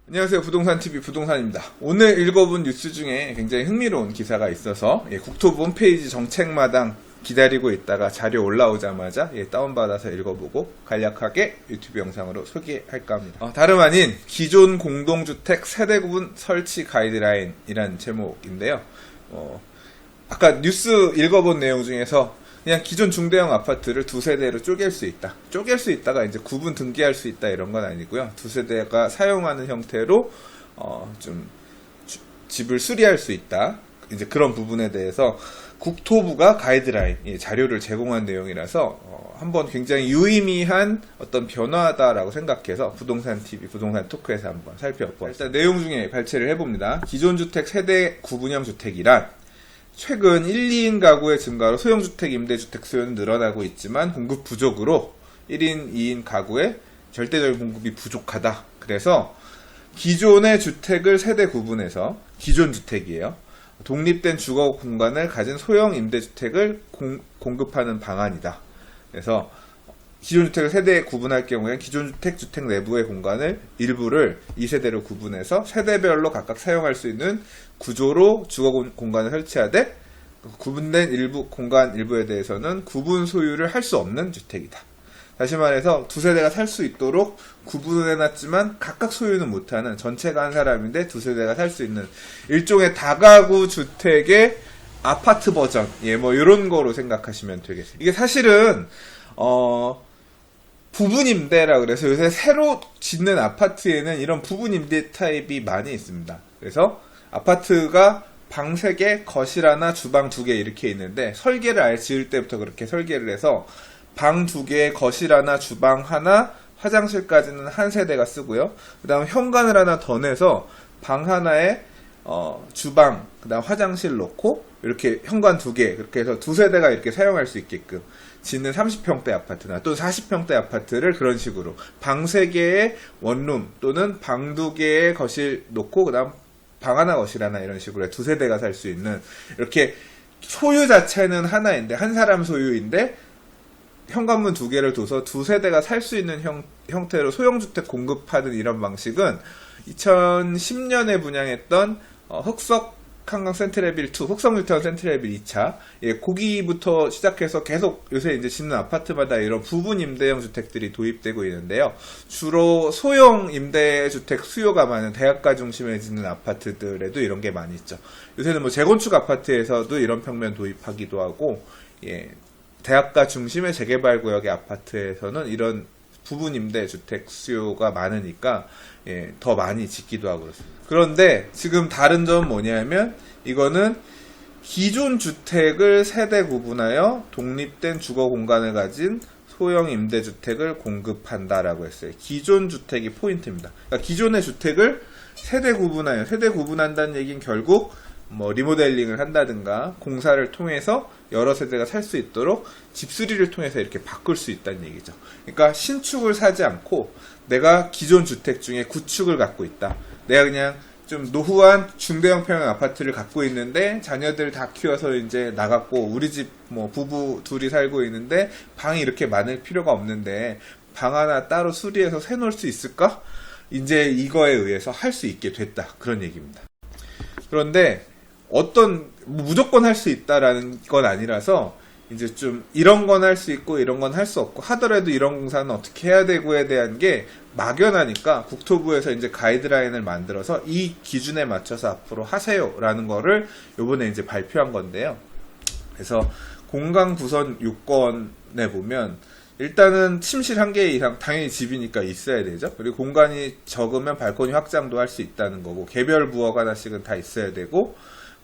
안녕하세요. 부동산TV 부동산입니다. 오늘 읽어본 뉴스 중에 굉장히 흥미로운 기사가 있어서 국토부 홈페이지 정책마당 기다리고 있다가 자료 올라오자마자 다운받아서 읽어보고 간략하게 유튜브 영상으로 소개할까 합니다. 다름 아닌 기존 공동주택 세대구분 설치 가이드라인이란 제목인데요. 아까 뉴스 읽어본 내용 중에서 그냥 기존 중대형 아파트를 두 세대로 쪼갤 수 있다. 쪼갤 수 있다가 이제 구분 등기할 수 있다 이런 건 아니고요. 두 세대가 사용하는 형태로 좀 집을 수리할 수 있다. 이제 그런 부분에 대해서 국토부가 가이드라인 자료를 제공한 내용이라서 한번 굉장히 유의미한 어떤 변화다라고 생각해서 부동산TV 부동산 토크에서 한번 살펴보았습니다. 일단 내용 중에 발췌를 해봅니다. 기존 주택 세대 구분형 주택이란 최근 1, 2인 가구의 증가로 소형주택, 임대주택 수요는 늘어나고 있지만 공급 부족으로 1인, 2인 가구의 절대적인 공급이 부족하다. 그래서 기존의 주택을 세대 구분해서 기존 주택이에요. 독립된 주거 공간을 가진 소형 임대주택을 공급하는 방안이다. 그래서 기존 주택을 세대에 구분할 경우에 기존 주택 내부의 공간을 일부를 2세대로 구분해서 세대별로 각각 사용할 수 있는 구조로 주거 공간을 설치하되 구분된 공간 일부에 대해서는 구분 소유를 할 수 없는 주택이다. 다시 말해서 두 세대가 살 수 있도록 구분을 해놨지만 각각 소유는 못하는 전체가 한 사람인데 두 세대가 살 수 있는 일종의 다가구 주택의 아파트 버전 뭐 이런 거로 생각하시면 되겠습니다. 이게 사실은 부분임대라 그래서 요새 새로 짓는 아파트에는 이런 부분임대 타입이 많이 있습니다. 그래서 아파트가 방 3개, 거실 하나, 주방 2개 이렇게 있는데 설계를 아예 지을 때부터 그렇게 설계를 해서 방 2개, 거실 하나, 주방 하나, 화장실까지는 한 세대가 쓰고요. 그 다음 현관을 하나 더 내서 방 하나에 주방, 그 다음 화장실 넣고 이렇게 현관 2개 그렇게 해서 두 세대가 이렇게 사용할 수 있게끔 짓는 30평대 아파트나 또는 40평대 아파트를 그런 식으로 방 3개의 원룸 또는 방 2개의 거실 놓고 그 다음 방 하나 거실 하나 이런 식으로 두 세대가 살 수 있는 이렇게 소유 자체는 하나인데 한 사람 소유인데 현관문 2개를 둬서 두 세대가 살 수 있는 형태로 소형주택 공급하는 이런 방식은 2010년에 분양했던 흑석 한강 센트레빌 2, 흑석뉴타운 센트레빌 2차 거기부터 시작해서 계속 요새 이제 짓는 아파트마다 이런 부분 임대형 주택들이 도입되고 있는데요. 주로 소형 임대주택 수요가 많은 대학가 중심에 짓는 아파트들에도 이런 게 많이 있죠. 요새는 뭐 재건축 아파트에서도 이런 평면 도입하기도 하고 대학가 중심의 재개발 구역의 아파트에서는 이런 부분 임대 주택 수요가 많으니까 더 많이 짓기도 하고 그렇습니다. 그런데 지금 다른 점은 뭐냐면 이거는 기존 주택을 세대 구분하여 독립된 주거 공간을 가진 소형 임대주택을 공급한다라고 했어요. 기존 주택이 포인트입니다. 그러니까 기존의 주택을 세대 구분한다는 얘기는 결국 뭐 리모델링을 한다든가 공사를 통해서 여러 세대가 살 수 있도록 집수리를 통해서 이렇게 바꿀 수 있다는 얘기죠. 그러니까 신축을 사지 않고 내가 기존 주택 중에 구축을 갖고 있다. 내가 그냥 좀 노후한 중대형평형 아파트를 갖고 있는데 자녀들 다 키워서 이제 나갔고 우리 집 뭐 부부 둘이 살고 있는데 방이 이렇게 많을 필요가 없는데 방 하나 따로 수리해서 세놓을 수 있을까? 이제 이거에 의해서 할 수 있게 됐다. 그런 얘기입니다. 그런데 무조건 할 수 있다라는 건 아니라서 이제 좀 이런 건 할 수 있고 이런 건 할 수 없고 하더라도 이런 공사는 어떻게 해야 되고에 대한 게 막연하니까 국토부에서 이제 가이드라인을 만들어서 이 기준에 맞춰서 앞으로 하세요라는 거를 요번에 이제 발표한 건데요. 그래서 공간 구선 요건에 보면 일단은 침실 1개 이상 당연히 집이니까 있어야 되죠. 그리고 공간이 적으면 발코니 확장도 할 수 있다는 거고 개별 부엌 하나씩은 다 있어야 되고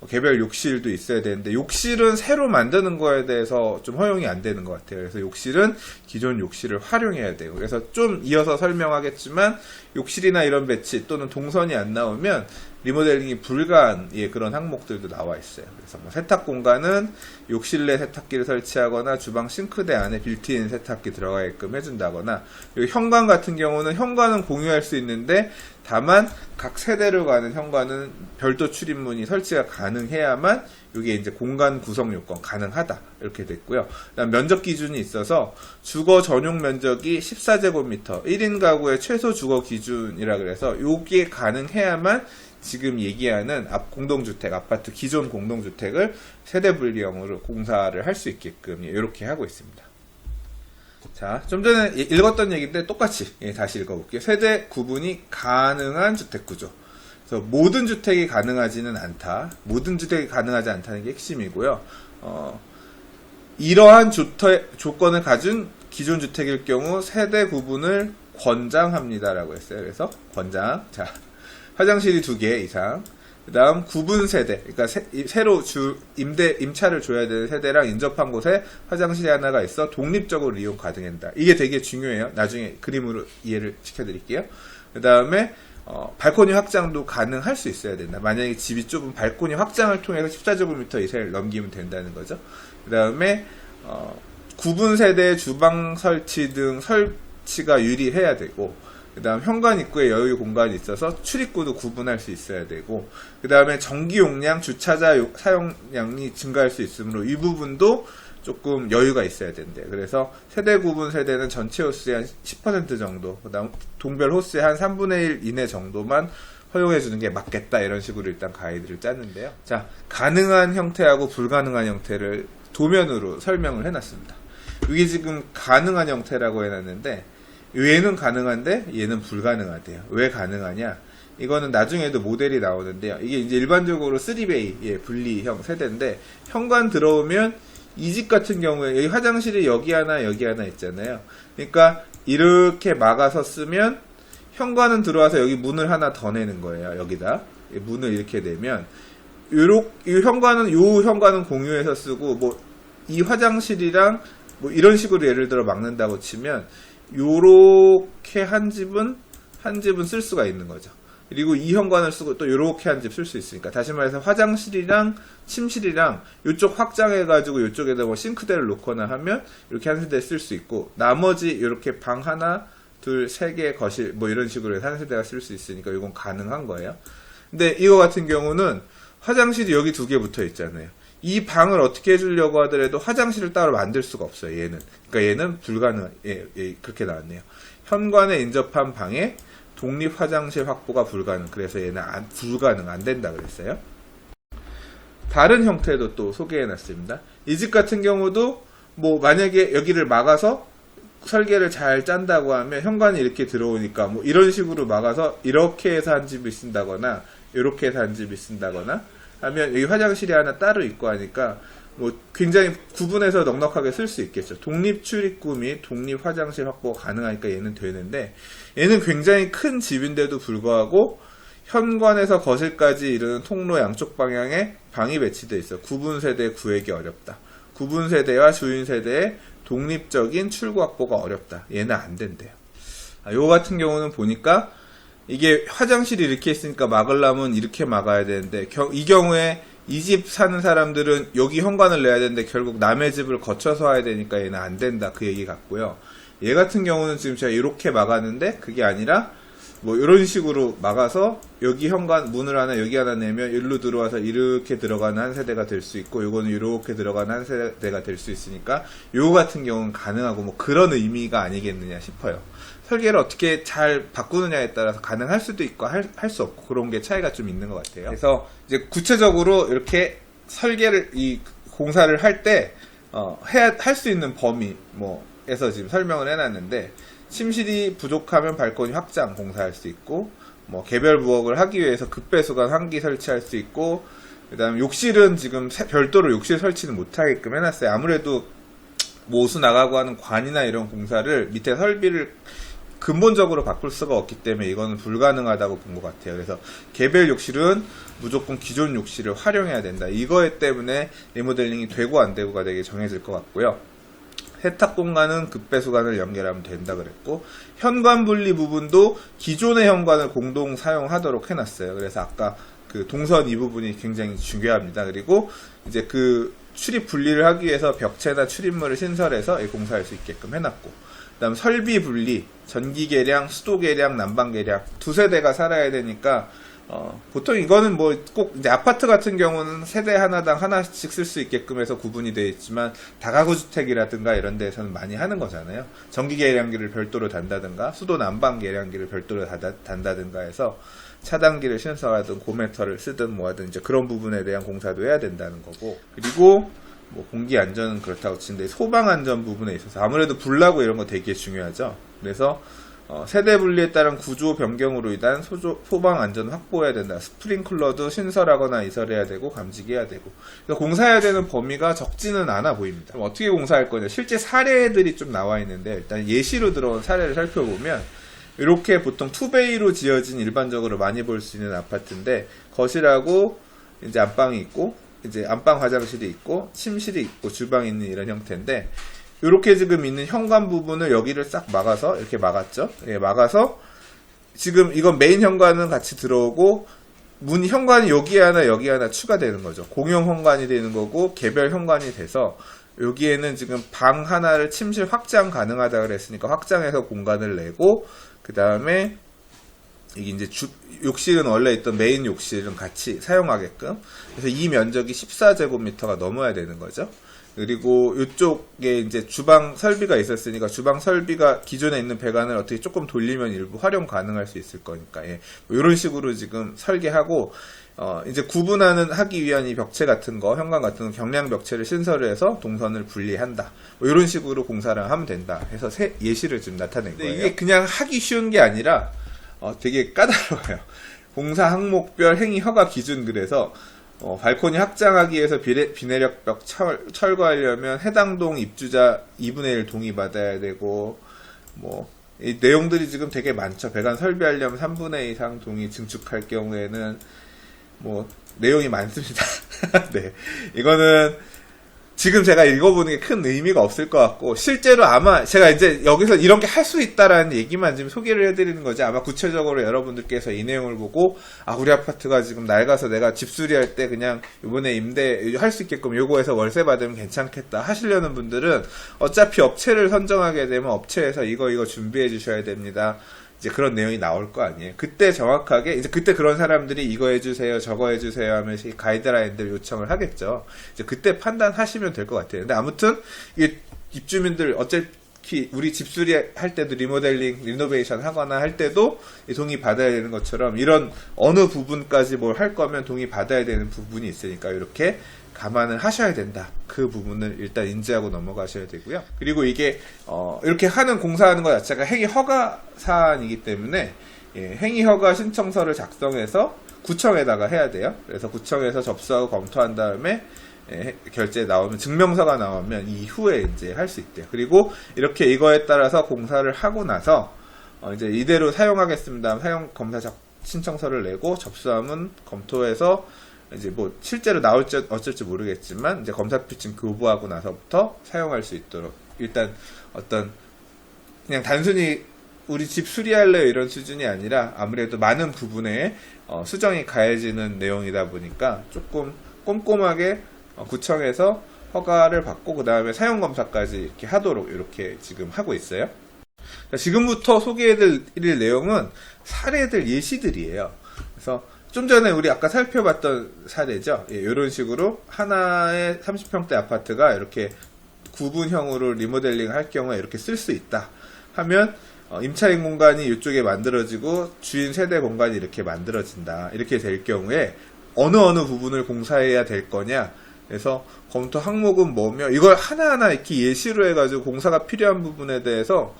개별 욕실도 있어야 되는데 욕실은 새로 만드는 거에 대해서 좀 허용이 안 되는 것 같아요. 그래서 욕실은 기존 욕실을 활용해야 돼요. 그래서 좀 이어서 설명하겠지만 욕실이나 이런 배치 또는 동선이 안 나오면 리모델링이 불가한 그런 항목들도 나와 있어요. 그래서 뭐 세탁 공간은 욕실 내 세탁기를 설치하거나 주방 싱크대 안에 빌트인 세탁기 들어가게끔 해준다거나, 그리고 현관 같은 경우는 현관은 공유할 수 있는데 다만 각 세대로 가는 현관은 별도 출입문이 설치가 가능해야만 이게 이제 공간 구성 요건 가능하다 이렇게 됐고요. 그다음 면적 기준이 있어서 주거 전용 면적이 14제곱미터 1인 가구의 최소 주거 기준이라 그래서 요게 가능해야만 지금 얘기하는 공동주택, 아파트 기존 공동주택을 세대 분리형으로 공사를 할 수 있게끔 이렇게 하고 있습니다. 자, 좀 전에 읽었던 얘기인데 똑같이 다시 읽어볼게요. 세대 구분이 가능한 주택구조. 그래서 모든 주택이 가능하지는 않다. 모든 주택이 가능하지 않다는 게 핵심이고요. 이러한 조건을 가진 기존 주택일 경우 세대 구분을 권장합니다라고 했어요. 그래서 권장. 자, 화장실이 2개 이상. 그 다음 구분 세대, 그러니까 새로 임차를 줘야 되는 세대랑 인접한 곳에 화장실이 하나가 있어 독립적으로 이용 가능한다. 이게 되게 중요해요. 나중에 그림으로 이해를 시켜드릴게요. 그 다음에 발코니 확장도 가능할 수 있어야 된다. 만약에 집이 좁은 발코니 확장을 통해서 14제곱미터 이상을 넘기면 된다는 거죠. 그 다음에 구분 세대 주방 설치 등 설치가 유리해야 되고, 그 다음 현관 입구에 여유 공간이 있어서 출입구도 구분할 수 있어야 되고, 그 다음에 전기 용량, 주차자 사용량이 증가할 수 있으므로 이 부분도 조금 여유가 있어야 된대요. 그래서 세대 구분 세대는 전체 호스의 한 10% 정도, 그 다음 동별 호스의 한 3분의 1 이내 정도만 허용해주는 게 맞겠다, 이런 식으로 일단 가이드를 짰는데요. 자, 가능한 형태하고 불가능한 형태를 도면으로 설명을 해놨습니다. 이게 지금 가능한 형태라고 해놨는데, 얘는 가능한데 얘는 불가능하대요. 왜 가능하냐? 이거는 나중에도 모델이 나오는데요. 이게 이제 일반적으로 3베이 분리형 세대인데, 현관 들어오면 이 집 같은 경우에 여기 화장실이 여기 하나 있잖아요. 그러니까 이렇게 막아서 쓰면 현관은 들어와서 여기 문을 하나 더 내는 거예요. 여기다 문을 이렇게 내면 이 현관은 공유해서 쓰고, 뭐 이 화장실이랑 뭐 이런 식으로 예를 들어 막는다고 치면 요렇게 한 집은 쓸 수가 있는 거죠. 그리고 이 현관을 쓰고 또 요렇게 한 집 쓸 수 있으니까, 다시 말해서 화장실이랑 침실이랑 요쪽 확장해가지고 요쪽에다 뭐 싱크대를 놓거나 하면 이렇게 한 세대 쓸 수 있고, 나머지 이렇게 방 하나, 둘, 세 개, 거실 뭐 이런 식으로 해서 한 세대가 쓸 수 있으니까 이건 가능한 거예요. 근데 이거 같은 경우는 화장실이 여기 2개 붙어 있잖아요. 이 방을 어떻게 해주려고 하더라도 화장실을 따로 만들 수가 없어요, 얘는. 그러니까 얘는 그렇게 나왔네요. 현관에 인접한 방에 독립 화장실 확보가 불가능. 그래서 얘는 불가능, 안 된다 그랬어요. 다른 형태도 또 소개해놨습니다. 이 집 같은 경우도 뭐 만약에 여기를 막아서 설계를 잘 짠다고 하면 현관이 이렇게 들어오니까 뭐 이런 식으로 막아서 이렇게 해서 한 집을 쓴다거나 이렇게 해서 한 집을 쓴다거나 하면 여기 화장실이 하나 따로 있고 하니까 뭐 굉장히 구분해서 넉넉하게 쓸 수 있겠죠. 독립 출입구 및 독립 화장실 확보가 가능하니까 얘는 되는데, 얘는 굉장히 큰 집인데도 불구하고 현관에서 거실까지 이르는 통로 양쪽 방향에 방이 배치되어 있어 구분 세대 구하기 어렵다. 구분 세대와 주인 세대의 독립적인 출구 확보가 어렵다. 얘는 안 된대요. 요 같은 경우는 보니까 이게 화장실이 이렇게 있으니까 막으려면 이렇게 막아야 되는데, 이 경우에 이 집 사는 사람들은 여기 현관을 내야 되는데 결국 남의 집을 거쳐서 와야 되니까 얘는 안 된다, 그 얘기 같고요. 얘 같은 경우는 지금 제가 이렇게 막았는데 그게 아니라 뭐 이런 식으로 막아서 여기 현관 문을 하나 여기 하나 내면 일로 들어와서 이렇게 들어가는 한 세대가 될 수 있고, 요거는 이렇게 들어가는 한 세대가 될 수 있으니까 요 같은 경우는 가능하고, 뭐 그런 의미가 아니겠느냐 싶어요. 설계를 어떻게 잘 바꾸느냐에 따라서 가능할 수도 있고 할 수 없고, 그런 게 차이가 좀 있는 것 같아요. 그래서 이제 구체적으로 이렇게 설계를 이 공사를 할 때 할 수 있는 범위 뭐에서 지금 설명을 해놨는데, 침실이 부족하면 발코니 확장 공사할 수 있고, 뭐 개별 부엌을 하기 위해서 급배수관 환기 설치할 수 있고, 그다음 욕실은 지금 별도로 욕실 설치는 못하게끔 해놨어요. 아무래도 뭐 오수 나가고 하는 관이나 이런 공사를 밑에 설비를 근본적으로 바꿀 수가 없기 때문에 이거는 불가능하다고 본 것 같아요. 그래서 개별 욕실은 무조건 기존 욕실을 활용해야 된다. 이거에 때문에 리모델링이 되고 안 되고가 되게 정해질 것 같고요. 세탁 공간은 급배수관을 연결하면 된다 그랬고, 현관 분리 부분도 기존의 현관을 공동 사용하도록 해놨어요. 그래서 아까 그 동선 이 부분이 굉장히 중요합니다. 그리고 이제 그 출입 분리를 하기 위해서 벽체나 출입물을 신설해서 공사할 수 있게끔 해놨고, 그다음 설비 분리, 전기 계량, 수도 계량, 난방 계량 두세 대가 살아야 되니까 보통 이거는 뭐 꼭 이제 아파트 같은 경우는 세대 하나당 하나씩 쓸 수 있게끔 해서 구분이 되어 있지만 다가구 주택이라든가 이런 데에서는 많이 하는 거잖아요. 전기 계량기를 별도로 단다든가 수도 난방 계량기를 별도로 단다든가 해서 차단기를 신설하든 고메터를 쓰든 뭐 하든 이제 그런 부분에 대한 공사도 해야 된다는 거고, 그리고 뭐 공기 안전은 그렇다고 치는데 소방 안전 부분에 있어서 아무래도 불나고 이런 거 되게 중요하죠. 그래서 세대 분리에 따른 구조 변경으로 인한 소방 안전 확보해야 된다. 스프링클러도 신설하거나 이설해야 되고 감지해야 되고. 그래서 공사해야 되는 범위가 적지는 않아 보입니다. 그럼 어떻게 공사할 거냐? 실제 사례들이 좀 나와 있는데 일단 예시로 들어온 사례를 살펴보면 이렇게 보통 투베이로 지어진 일반적으로 많이 볼 수 있는 아파트인데 거실하고 이제 안방이 있고 이제 안방 화장실이 있고 침실이 있고 주방이 있는 이런 형태인데, 이렇게 지금 있는 현관 부분을 여기를 싹 막아서 이렇게 막았죠. 예, 막아서 지금 이건 메인 현관은 같이 들어오고 문 현관이 여기 하나 추가되는 거죠. 공용 현관이 되는 거고 개별 현관이 돼서 여기에는 지금 방 하나를 침실 확장 가능하다 그랬으니까 확장해서 공간을 내고, 그 다음에 이게 이제 욕실은 원래 있던 메인 욕실은 같이 사용하게끔. 그래서 이 면적이 14제곱미터가 넘어야 되는 거죠. 그리고 이쪽에 이제 주방 설비가 있었으니까 주방 설비가 기존에 있는 배관을 어떻게 조금 돌리면 일부 활용 가능할 수 있을 거니까, 예. 뭐 이런 식으로 지금 설계하고, 이제 하기 위한 이 벽체 같은 거, 현관 같은 거 경량 벽체를 신설을 해서 동선을 분리한다. 뭐 이런 식으로 공사를 하면 된다. 해서 예시를 좀 나타낸 거예요. 이게 그냥 하기 쉬운 게 아니라, 되게 까다로워요. 공사 항목별 행위 허가 기준, 그래서 발코니 확장하기 위해서 비내력벽 철거하려면 해당 동 입주자 2분의 1 동의 받아야 되고, 뭐 이 내용들이 지금 되게 많죠. 배관 설비하려면 3분의 2 이상 동의 증축할 경우에는 뭐 내용이 많습니다. 네, 이거는 지금 제가 읽어보는 게 큰 의미가 없을 것 같고, 실제로 아마 제가 이제 여기서 이런 게 할 수 있다라는 얘기만 지금 소개를 해드리는 거지, 아마 구체적으로 여러분들께서 이 내용을 보고 우리 아파트가 지금 낡아서 내가 집수리할 때 그냥 이번에 임대할 수 있게끔 요거해서 월세 받으면 괜찮겠다 하시려는 분들은 어차피 업체를 선정하게 되면 업체에서 이거 준비해 주셔야 됩니다. 이제 그런 내용이 나올 거 아니에요. 그때 정확하게 이제 그때 그런 사람들이 이거 해주세요, 저거 해주세요 하면서 가이드라인들 요청을 하겠죠. 이제 그때 판단하시면 될 것 같아요. 근데 아무튼 이게 입주민들 어차피 우리 집수리 할 때도 리모델링, 리노베이션 하거나 할 때도 동의 받아야 되는 것처럼 이런 어느 부분까지 뭘 할 거면 동의 받아야 되는 부분이 있으니까 이렇게 감안을 하셔야 된다. 그 부분을 일단 인지하고 넘어가셔야 되고요. 그리고 이게 이렇게 공사하는 것 자체가 행위 허가 사안이기 때문에, 예, 행위 허가 신청서를 작성해서 구청에다가 해야 돼요. 그래서 구청에서 접수하고 검토한 다음에 결제 나오면, 증명서가 나오면 이후에 이제 할 수 있대요. 그리고 이렇게 이거에 따라서 공사를 하고 나서 이제 이대로 사용하겠습니다. 사용 검사 신청서를 내고 접수하면 검토해서 이제 뭐 실제로 나올지 어쩔지 모르겠지만 이제 검사피증 교부하고 나서부터 사용할 수 있도록, 일단 어떤 그냥 단순히 우리 집 수리할래요 이런 수준이 아니라 아무래도 많은 부분에 수정이 가해지는 내용이다 보니까 조금 꼼꼼하게 구청에서 허가를 받고 그 다음에 사용검사까지 이렇게 하도록 이렇게 지금 하고 있어요. 지금부터 소개해드릴 내용은 사례들, 예시들이에요. 그래서 좀 전에 우리 아까 살펴봤던 사례죠. 예, 이런 식으로 하나의 30평대 아파트가 이렇게 구분형으로 리모델링 할 경우에 이렇게 쓸 수 있다 하면 임차인 공간이 이쪽에 만들어지고 주인 세대 공간이 이렇게 만들어진다. 이렇게 될 경우에 어느 부분을 공사해야 될 거냐, 그래서 검토 항목은 뭐며, 이걸 하나하나 이렇게 예시로 해가지고 공사가 필요한 부분에 대해서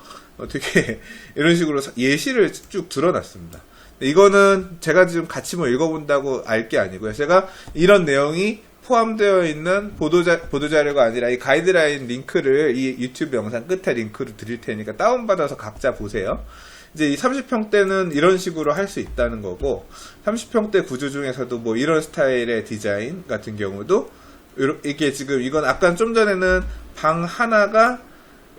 되게 이런 식으로 예시를 쭉 드러났습니다. 이거는 제가 지금 같이 뭐 읽어본다고 알 게 아니고요. 제가 이런 내용이 포함되어 있는 보도자료가 아니라 이 가이드라인 링크를 이 유튜브 영상 끝에 링크를 드릴 테니까 다운받아서 각자 보세요. 이제 이 30평대는 이런 식으로 할 수 있다는 거고, 30평대 구조 중에서도 뭐 이런 스타일의 디자인 같은 경우도 이게 지금 이건 아까 좀 전에는 방 하나가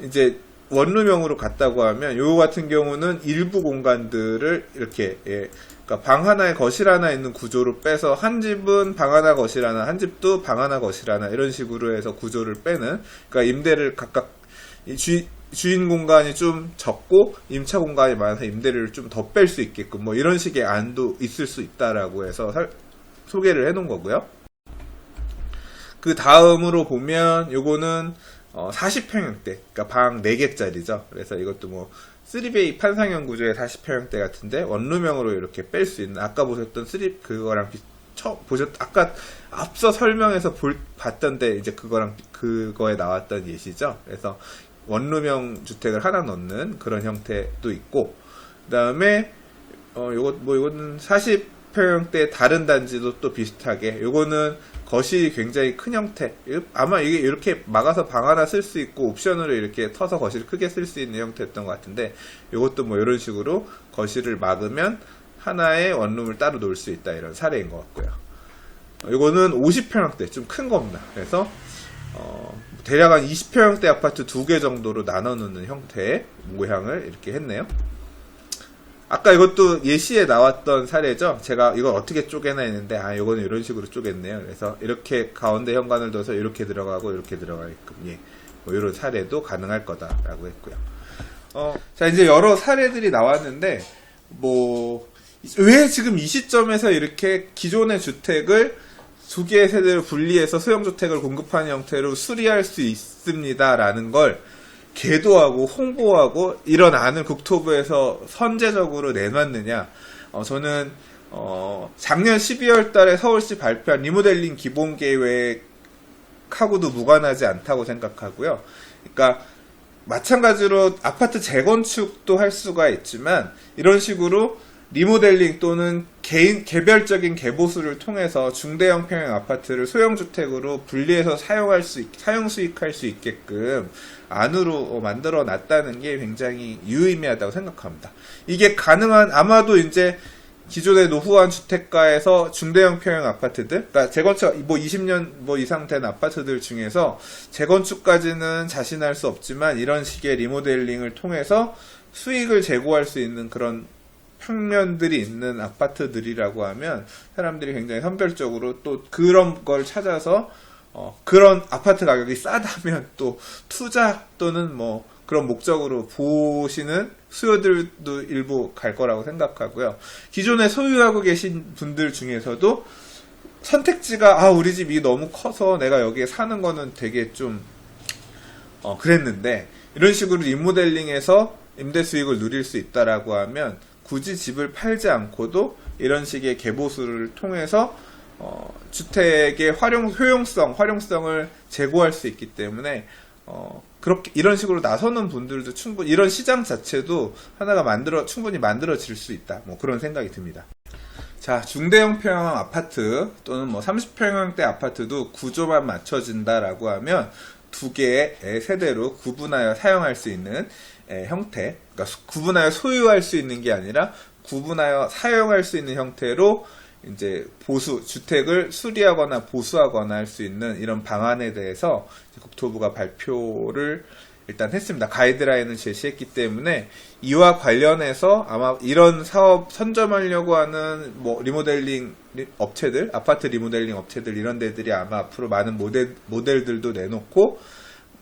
이제 원룸형으로 갔다고 하면 요거 같은 경우는 일부 공간들을 이렇게 그러니까 방 하나에 거실 하나 있는 구조를 빼서 한 집은 방 하나 거실 하나, 한 집도 방 하나 거실 하나 이런 식으로 해서 구조를 빼는, 그러니까 임대를 각각 주인 공간이 좀 적고 임차 공간이 많아서 임대를 좀 더 뺄 수 있게끔 뭐 이런 식의 안도 있을 수 있다라고 해서 소개를 해 놓은 거고요. 그 다음으로 보면 요거는 40평형대, 그러니까 방 4개짜리죠. 그래서 이것도 뭐 3베이 판상형 구조의 40평형대 같은데 원룸형으로 이렇게 뺄 수 있는, 아까 보셨던 그거랑 아까 앞서 설명해서 봤던데 이제 그거에 나왔던 예시죠. 그래서 원룸형 주택을 하나 넣는 그런 형태도 있고, 그 다음에 이거는 40평형대 다른 단지도 또 비슷하게, 요거는 거실이 굉장히 큰 형태, 아마 이게 이렇게 막아서 방 하나 쓸 수 있고 옵션으로 이렇게 터서 거실을 크게 쓸 수 있는 형태였던 것 같은데, 요것도 뭐 이런 식으로 거실을 막으면 하나의 원룸을 따로 놓을 수 있다, 이런 사례인 것 같고요. 요거는 50평형대, 좀 큰 겁니다. 그래서 대략 한 20평형대 아파트 2개 정도로 나눠 놓는 형태의 모양을 이렇게 했네요. 아까 이것도 예시에 나왔던 사례죠. 제가 이걸 어떻게 쪼개나 했는데, 이거는 이런 식으로 쪼갰네요. 그래서 이렇게 가운데 현관을 둬서 이렇게 들어가고 이렇게 들어가게끔, 뭐 이런 사례도 가능할 거다라고 했고요. 자, 이제 여러 사례들이 나왔는데, 왜 지금 이 시점에서 이렇게 기존의 주택을 2개의 세대를 분리해서 소형주택을 공급하는 형태로 수리할 수 있습니다라는 걸 계도하고 홍보하고 이런 안을 국토부에서 선제적으로 내놨느냐. 저는 작년 12월 달에 서울시 발표한 리모델링 기본계획하고도 무관하지 않다고 생각하고요. 그러니까 마찬가지로 아파트 재건축도 할 수가 있지만, 이런 식으로 리모델링 또는 개별적인 개보수를 통해서 중대형 평형 아파트를 소형주택으로 분리해서 사용 수익할 수 있게끔 안으로 만들어 놨다는 게 굉장히 유의미하다고 생각합니다. 이게 아마도 이제 기존의 노후한 주택가에서 중대형 평형 아파트들, 그러니까 재건축 20년 이상 된 아파트들 중에서 재건축까지는 자신할 수 없지만 이런 식의 리모델링을 통해서 수익을 제고할 수 있는 그런 평면들이 있는 아파트들이라고 하면 사람들이 굉장히 선별적으로 또 그런 걸 찾아서 그런 아파트 가격이 싸다면 또 투자 또는 뭐 그런 목적으로 보시는 수요들도 일부 갈 거라고 생각하고요. 기존에 소유하고 계신 분들 중에서도 선택지가 우리 집이 너무 커서 내가 여기에 사는 거는 되게 좀 그랬는데, 이런 식으로 리모델링해서 임대 수익을 누릴 수 있다라고 하면 굳이 집을 팔지 않고도 이런 식의 개보수를 통해서 주택의 활용성을 제고할 수 있기 때문에 그렇게 이런 식으로 나서는 분들도 충분히, 이런 시장 자체도 하나가 충분히 만들어질 수 있다, 뭐 그런 생각이 듭니다. 자, 중대형 평형 아파트 또는 뭐 30평형대 아파트도 구조만 맞춰진다라고 하면 2개의 세대로 구분하여 사용할 수 있는 형태, 그러니까 구분하여 소유할 수 있는 게 아니라 구분하여 사용할 수 있는 형태로 이제 주택을 수리하거나 보수하거나 할 수 있는 이런 방안에 대해서 국토부가 발표를 일단 했습니다. 가이드라인을 제시했기 때문에 이와 관련해서 아마 이런 사업 선점하려고 하는 리모델링 업체들, 아파트 리모델링 업체들 이런 데들이 아마 앞으로 많은 모델들도 내놓고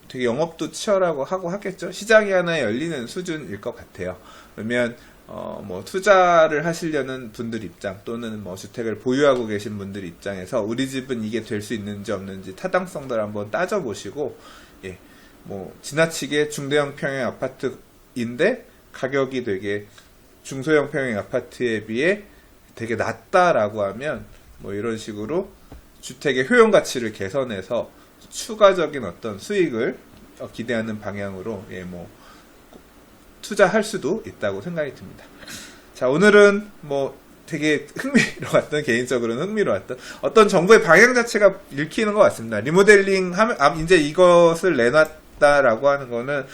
되게 영업도 치열하고 하고 하겠죠. 시장이 하나 열리는 수준일 것 같아요. 그러면 투자를 하시려는 분들 입장 또는 주택을 보유하고 계신 분들 입장에서 우리 집은 이게 될 수 있는지 없는지 타당성들 한번 따져보시고, 지나치게 중대형 평형 아파트인데 가격이 되게 중소형 평형 아파트에 비해 되게 낮다라고 하면 이런 식으로 주택의 효용 가치를 개선해서 추가적인 어떤 수익을 기대하는 방향으로 투자할 수도 있다고 생각이 듭니다. 자, 오늘은 되게 흥미로웠던, 개인적으로는 흥미로웠던 어떤 정부의 방향 자체가 읽히는 것 같습니다. 리모델링 하면 이제 이것을 내놨다라고 하는 거는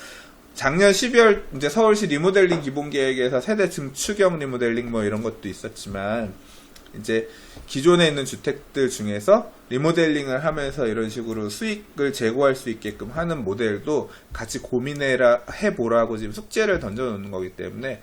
작년 12월 이제 서울시 리모델링 기본계획에서 세대 증축형 리모델링 이런 것도 있었지만, 이제 기존에 있는 주택들 중에서 리모델링을 하면서 이런 식으로 수익을 제고할 수 있게끔 하는 모델도 같이 해보라고 지금 숙제를 던져놓는 거기 때문에,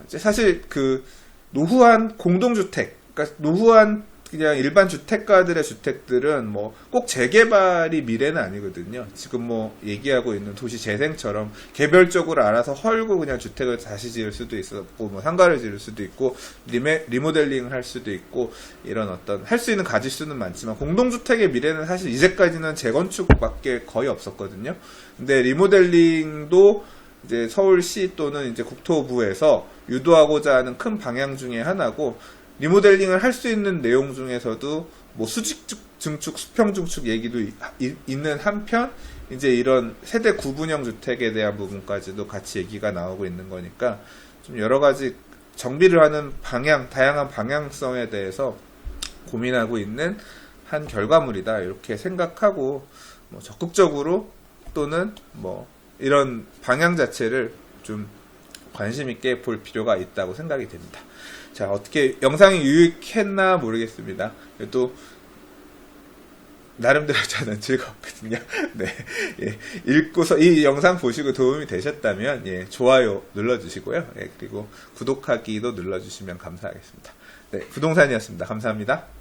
이제 사실 그 노후한 공동주택, 그러니까 노후한 그냥 일반 주택가들의 주택들은 뭐 꼭 재개발이 미래는 아니거든요. 지금 뭐 얘기하고 있는 도시 재생처럼 개별적으로 알아서 헐고 그냥 주택을 다시 지을 수도 있었고, 뭐 상가를 지을 수도 있고, 리모델링을 할 수도 있고, 이런 어떤 할 수 있는 가짓수는 많지만, 공동주택의 미래는 사실 이제까지는 재건축밖에 거의 없었거든요. 근데 리모델링도 이제 서울시 또는 이제 국토부에서 유도하고자 하는 큰 방향 중에 하나고, 리모델링을 할 수 있는 내용 중에서도 뭐 수직 증축, 수평 증축 얘기도 있는 한편, 이제 이런 세대 구분형 주택에 대한 부분까지도 같이 얘기가 나오고 있는 거니까, 좀 여러 가지 정비를 하는 방향, 다양한 방향성에 대해서 고민하고 있는 한 결과물이다, 이렇게 생각하고, 뭐 적극적으로 또는 뭐 이런 방향 자체를 좀 관심 있게 볼 필요가 있다고 생각이 됩니다. 자, 어떻게 영상이 유익했나 모르겠습니다. 또 나름대로 저는 즐거웠거든요. 네, 예, 읽고서 이 영상 보시고 도움이 되셨다면, 예, 좋아요 눌러주시고요. 예, 그리고 구독하기도 눌러주시면 감사하겠습니다. 네, 부동산이었습니다. 감사합니다.